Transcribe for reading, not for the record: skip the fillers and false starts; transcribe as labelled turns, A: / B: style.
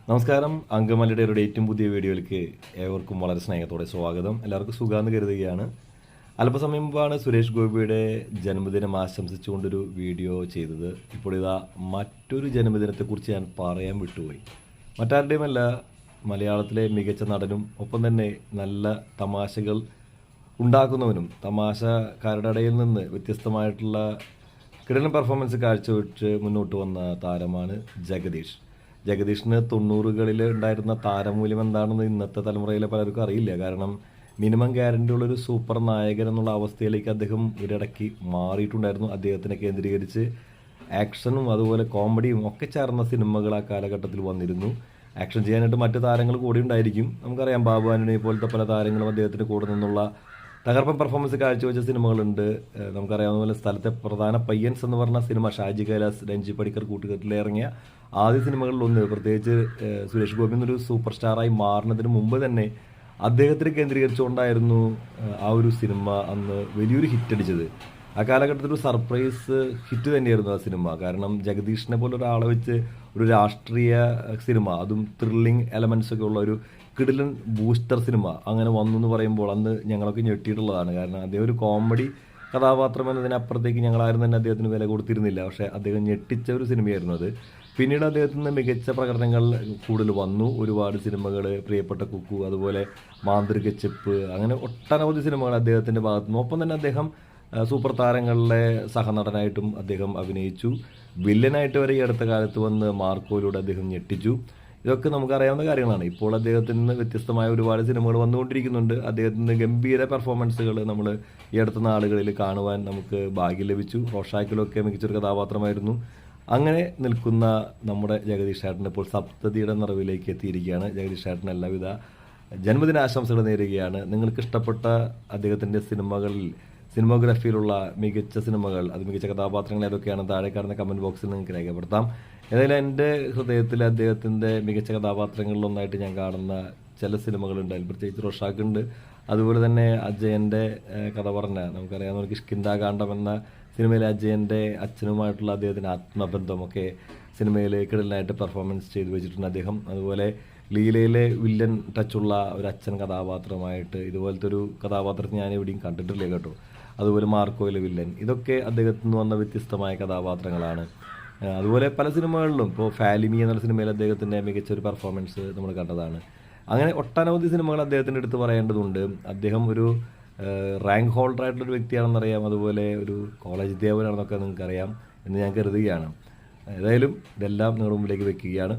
A: നമസ്കാരം. അങ്കമാലിയുടെ ഒരു ഏറ്റവും പുതിയ വീഡിയോയിലേക്ക് ഏവർക്കും വളരെ സ്നേഹത്തോടെ സ്വാഗതം. എല്ലാവർക്കും സുഖാന്ന് കരുതുകയാണ്. അല്പസമയം മുമ്പാണ് സുരേഷ് ഗോപിയുടെ ജന്മദിനം ആശംസിച്ചുകൊണ്ടൊരു വീഡിയോ ചെയ്തത്. ഇപ്പോൾ ഇതാ മറ്റൊരു ജന്മദിനത്തെക്കുറിച്ച് ഞാൻ പറയാൻ വിട്ടുപോയി. മറ്റാരുടെയുമല്ല, മലയാളത്തിലെ മികച്ച നടനും ഒപ്പം തന്നെ നല്ല തമാശകൾ ഉണ്ടാക്കുന്നവനും തമാശക്കാരുടെ ഇടയിൽ നിന്ന് വ്യത്യസ്തമായിട്ടുള്ള കിടലൻ പെർഫോമൻസ് കാഴ്ചവെച്ച് മുന്നോട്ട് വന്ന താരമാണ് ജഗദീഷ്. ജഗദീഷിന് 90കളിൽ ഉണ്ടായിരുന്ന താരമൂല്യം എന്താണെന്ന് ഇന്നത്തെ തലമുറയിലെ പലർക്കും അറിയില്ല. കാരണം മിനിമം ഗ്യാരണ്ടി ഉള്ളൊരു സൂപ്പർ നായകൻ എന്നുള്ള അവസ്ഥയിലേക്ക് അദ്ദേഹം ഒരിടയ്ക്ക് മാറിയിട്ടുണ്ടായിരുന്നു. അദ്ദേഹത്തിനെ കേന്ദ്രീകരിച്ച് ആക്ഷനും അതുപോലെ കോമഡിയും ഒക്കെ ചേർന്ന സിനിമകൾ ആ കാലഘട്ടത്തിൽ വന്നിരുന്നു. ആക്ഷൻ ചെയ്യാനായിട്ട് മറ്റു താരങ്ങൾ കൂടി ഉണ്ടായിരിക്കും. നമുക്കറിയാം, ബാബു ആന്റണിയെ പോലത്തെ പല താരങ്ങളും അദ്ദേഹത്തിന് കൂടെ നിന്നുള്ള തകർപ്പൻ പെർഫോമൻസ് കാഴ്ചവെച്ച സിനിമകളുണ്ട്. നമുക്കറിയാവുന്ന പോലെ സ്ഥലത്തെ പ്രധാന പയ്യൻസ് എന്ന് പറഞ്ഞ സിനിമ ഷാജി കൈലാസ്, രഞ്ജി പടിക്കർ കൂട്ടുകെട്ടിലിറങ്ങിയ ആദ്യ സിനിമകളിലൊന്ന്, പ്രത്യേകിച്ച് സുരേഷ് ഗോപി എന്നൊരു സൂപ്പർ സ്റ്റാറായി മാറുന്നതിന് മുമ്പ് തന്നെ അദ്ദേഹത്തിന് കേന്ദ്രീകരിച്ചുകൊണ്ടായിരുന്നു ആ ഒരു സിനിമ അന്ന് വലിയൊരു ഹിറ്റ് അടിച്ചത്. ആ കാലഘട്ടത്തിൽ ഒരു സർപ്രൈസ് ഹിറ്റ് തന്നെയായിരുന്നു ആ സിനിമ. കാരണം ജഗദീഷിനെ പോലെ ഒരാളെ വെച്ച് ഒരു രാഷ്ട്രീയ സിനിമ, അതും ത്രില്ലിംഗ് എലമെൻസ് ഒക്കെ ഉള്ള ഒരു കിടിലൻ ബൂസ്റ്റർ സിനിമ അങ്ങനെ വന്നു എന്ന് പറയുമ്പോൾ അന്ന് ഞങ്ങളൊക്കെ ഞെട്ടിയിട്ടുള്ളതാണ്. കാരണം അദ്ദേഹം ഒരു കോമഡി കഥാപാത്രം എന്നതിനപ്പുറത്തേക്ക് ഞങ്ങളാരും തന്നെ അദ്ദേഹത്തിന് വില കൊടുത്തിരുന്നില്ല. പക്ഷേ അദ്ദേഹം ഞെട്ടിച്ച ഒരു സിനിമയായിരുന്നു അത്. പിന്നീട് അദ്ദേഹത്തിന് മികച്ച പ്രകടനങ്ങൾ കൂടുതൽ വന്നു. ഒരുപാട് സിനിമകൾ, പ്രിയപ്പെട്ട കുക്കു, അതുപോലെ മാന്ത്രിക ചെപ്പ്, അങ്ങനെ ഒട്ടനവധി സിനിമകൾ അദ്ദേഹത്തിൻ്റെ ഭാഗത്തുനിന്ന്. ഒപ്പം തന്നെ അദ്ദേഹം സൂപ്പർ താരങ്ങളിലെ സഹനടനായിട്ടും അദ്ദേഹം അഭിനയിച്ചു. വില്ലനായിട്ട് വരെ ഈ അടുത്ത കാലത്ത് വന്ന് മാർക്കോയിലൂടെ അദ്ദേഹം ഞെട്ടിച്ചു. ഇതൊക്കെ നമുക്കറിയാവുന്ന കാര്യങ്ങളാണ്. ഇപ്പോൾ അദ്ദേഹത്തിൽ നിന്ന് വ്യത്യസ്തമായ ഒരുപാട് സിനിമകൾ വന്നുകൊണ്ടിരിക്കുന്നുണ്ട്. അദ്ദേഹത്തിൻ്റെ ഗംഭീര പെർഫോമൻസുകൾ നമ്മൾ ഈ അടുത്ത നാളുകളിൽ കാണുവാൻ നമുക്ക് ഭാഗ്യം ലഭിച്ചു. റോഷാക്കിലൊക്കെ മികച്ചൊരു കഥാപാത്രമായിരുന്നു. അങ്ങനെ നിൽക്കുന്ന നമ്മുടെ ജഗദീഷ് ചേട്ടൻ ഇപ്പോൾ സപ്തതിയുടെ നിറവിലേക്ക് എത്തിയിരിക്കുകയാണ്. ജഗദീഷ് ചേട്ടൻ എല്ലാവിധ ജന്മദിനാശംസകൾ നേരുകയാണ്. നിങ്ങൾക്ക് ഇഷ്ടപ്പെട്ട അദ്ദേഹത്തിൻ്റെ സിനിമോഗ്രഫിയിലുള്ള മികച്ച സിനിമകൾ, അത് മികച്ച കഥാപാത്രങ്ങൾ ഏതൊക്കെയാണ് താഴെ കാണുന്ന കമൻറ്റ് ബോക്സിൽ നിങ്ങൾക്ക് രേഖപ്പെടുത്താം. ഏതായാലും എൻ്റെ ഹൃദയത്തിൽ അദ്ദേഹത്തിൻ്റെ മികച്ച കഥാപാത്രങ്ങളിലൊന്നായിട്ട് ഞാൻ കാണുന്ന ചില സിനിമകളുണ്ട്. അതിൽ പ്രത്യേകിച്ച് റോഷാക്കുണ്ട്. അതുപോലെ തന്നെ അജയൻ്റെ കഥ പറഞ്ഞ, നമുക്കറിയാവുന്ന കിഷ്കിന്ധാകാന്ഡം എന്ന സിനിമയിലെ അജയൻ്റെ അച്ഛനുമായിട്ടുള്ള അദ്ദേഹത്തിൻ്റെ ആത്മബന്ധമൊക്കെ സിനിമയിൽ കിടലിനായിട്ട് പെർഫോമൻസ് ചെയ്തു വെച്ചിട്ടുണ്ട് അദ്ദേഹം. അതുപോലെ ലീലയിലെ വില്ലൻ ടച്ചുള്ള ഒരു അച്ഛൻ കഥാപാത്രമായിട്ട് ഇതുപോലത്തെ ഒരു കഥാപാത്രത്തെ ഞാൻ എവിടെയും കണ്ടിട്ടില്ല കേട്ടോ. അതുപോലെ മാർക്കോയിലെ വില്ലൻ, ഇതൊക്കെ അദ്ദേഹത്തിൽ നിന്ന് വന്ന വ്യത്യസ്തമായ കഥാപാത്രങ്ങളാണ്. അതുപോലെ പല സിനിമകളിലും, ഇപ്പോൾ ഫാലിമി എന്നുള്ള സിനിമയിൽ അദ്ദേഹത്തിൻ്റെ മികച്ച ഒരു പെർഫോമൻസ് നമ്മൾ കണ്ടതാണ്. അങ്ങനെ ഒട്ടനവധി സിനിമകൾ അദ്ദേഹത്തിൻ്റെ അടുത്ത് പറയേണ്ടതുണ്ട്. അദ്ദേഹം ഒരു റാങ്ക് ഹോൾഡറായിട്ടുള്ളൊരു വ്യക്തിയാണെന്നറിയാം. അതുപോലെ ഒരു കോളേജ് അധ്യാപകനാണെന്നൊക്കെ നിങ്ങൾക്കറിയാം എന്ന് ഞാൻ കരുതുകയാണ്. ഏതായാലും ഇതെല്ലാം നിങ്ങളുടെ മുമ്പിലേക്ക് വെക്കുകയാണ്.